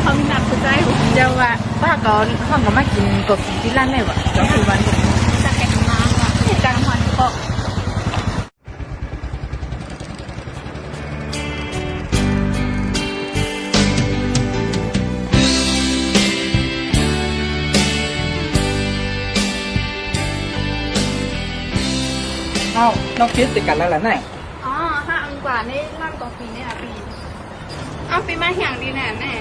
เขามีนัดคุณใจเจ้าว่าป้าก็ห้องก็มากินกบที่ร้านไหนวะก็คือวันจะแข่งมาว่ะเหตุการณ์วันก็เอ้าน้องคิดติดกันแล้วล่ะไหนอ๋อ5 อันกว่าในร้านกาแฟเนี่ยปีเอาปีมาอย่างดีแน่แน่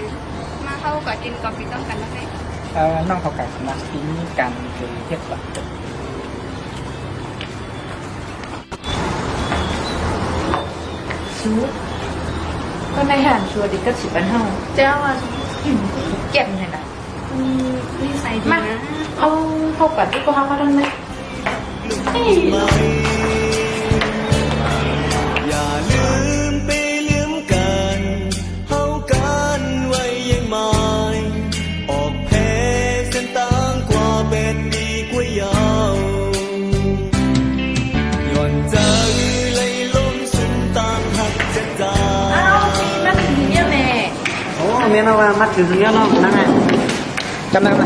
มาเข้ากับกินกาแฟต้องกันแล้วไหมน้องเขากัดนะทีนี้การคือเทียบกับชูก็ในห่านชัวดิก็สิบันเฮาเจ้าว่าเก็บเนี่ยนะนี่ใส่ดีมานะเอาเข้ากัดที่ก็ห้ามาดังไหมอย่าลืมไปลืมกันเฮากันไว้ยังไม่ออกแพ้เส้นต่างกว่าเป็นดีกว่ายาวย้อนใจเลยล้มสุดต่างหักจะจานั่นถึงเยอะแม่โอ้เมียนว่ามัดถึงเยอะเนาะนั่นไงจำได้ไหม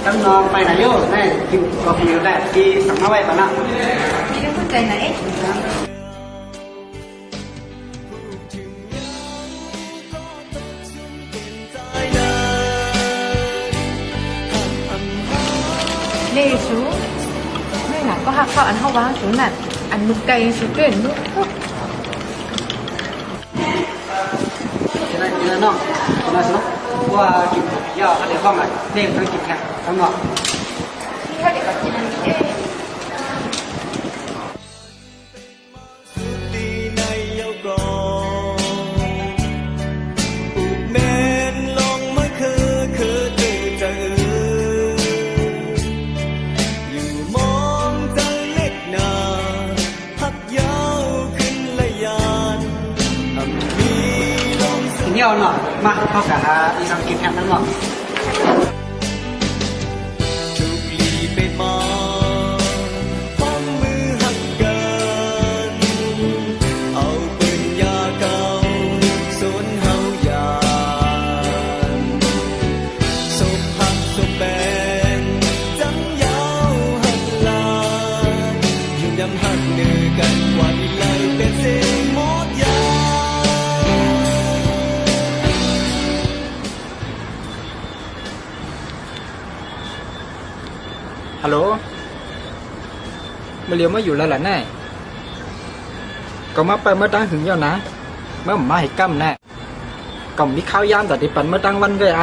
จำนองไปไหนโย่ได้กินกาแฟได้ที่สั่งมาไว้ปะนะนี่ได้เข้าใจไหนเล่ชูไม่หนักก็หักเข้าอันเข้าว้างชูนั่นอันมึงไกลชูเกินมึงจะได้กินแล้วเนาะกินแล้วสิเนาะว่ากินยาเขาเดี๋ยวข้องอ่ะเด็กต้องกินแค่ทั้งหมดที่เขาเด็กก็กินเอ๊ะดีในเยาวกรอุกเมนลงมาคือตื่นจะอยู่มองใจเล็กนาพักยาวขึ้นละยานมีลมกินเยอะเนาะมาเข้ากับอีสังกินแค่ทั้งหมดถูกลีไปมาป้องมือหักกันเอาปืนยาเก่าสวนเฮายานศพหักศพแบนจังยาวหักลายุ่งยำหักเนื้อกันกว่าที่ไหลเป็นเส้นหมดยาฮัลโหลมาเรียวมาอยู่แล้วล่ะแน่ก็มาไปเมื่อตั้งถึงเยอะนะเมื่อมาให้กั้มแน่ก็มีข้าวยามแต่ที่ปันเมื่อตั้งวันก็ไอ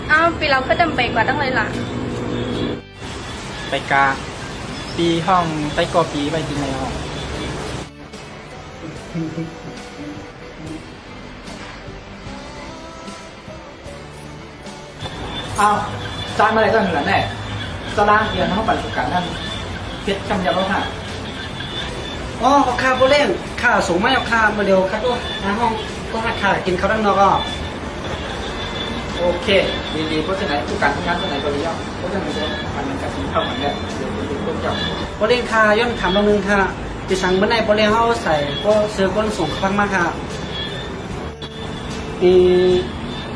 เอาปีเราก็จำเป็นกว่าตั้งเลยล่ะไปกาปีห้องไปกอปีไปที่ในห้องเอาจานมาอะไรตั้งเหนือแน่ตารางเรียนห้องปัจจุบันนั่นเพชรคำยาวค่ะอ๋อค่าโบเล่งค่าสูงไหมเอาค่ามาเดียวค่าตัวในห้องก็ให้ค่ากินข้าวด้านนอกก็โอเคดีๆเพราะฉะนั้นทุกการทำงานตัวไหนก็เรียกเพราะฉะนั้นมันกับสิ่งเข้าเหมือนกันเดี๋ยวคุณต้นจับโบเล่งค่าย้อนถามตรงนึงค่ะจะสั่งเมื่อไหร่โบเล่งเขาใส่ก็เสื้อก้นส่งครั้งมากค่ะ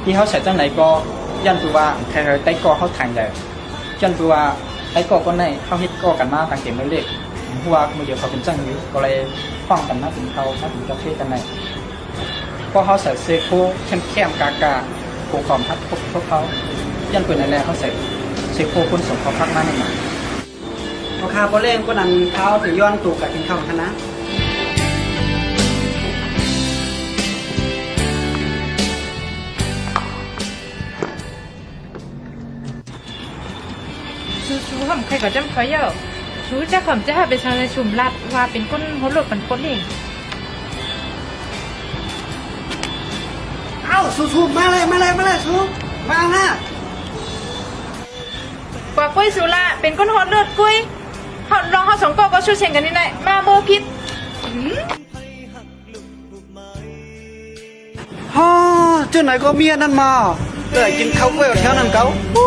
ที่เขาใส่จังไหนก็ยันตัวว่าใครๆไต้กอเขาทางใหญ่ยันตัวว่าไต้กอก็ในเขาฮิตกอกันมาต่างเกมเล็กหัวมือเดียวเขาเป็นจังอยู่ก็เลยป้องกันมาถึงเขามาถึงประเทศกันในก็เขาใส่เสื้อโค้เข้มๆกากาโค้ความพัดพวกเขายันปืนในแรงเขาใส่เสื้อโค้คนส่งเขาพักมาในหนังเอาค่าโบเล่งก็นั่นเท้าถือย้อนตูกับกินข้าวคณะชูผมใครก็จำเขาเยอะชูจะผมจะหาไปชาวในชุมรัดว่าเป็นก้นหัวหลุดเป็นก้นเองเอ้าสู้ๆมาเลยสู้มาฮะ กว่ากุ้ยสุราเป็นก้นฮอตเลือดกุ้ยเขาลองเขาสองก็ช่วยเชียงกันนี่แหละมาโบพิษ เจ้าไหนก็เมียนั่นมาแต่กินข้าวกล้วยกับแถวนั้นเขาโอ้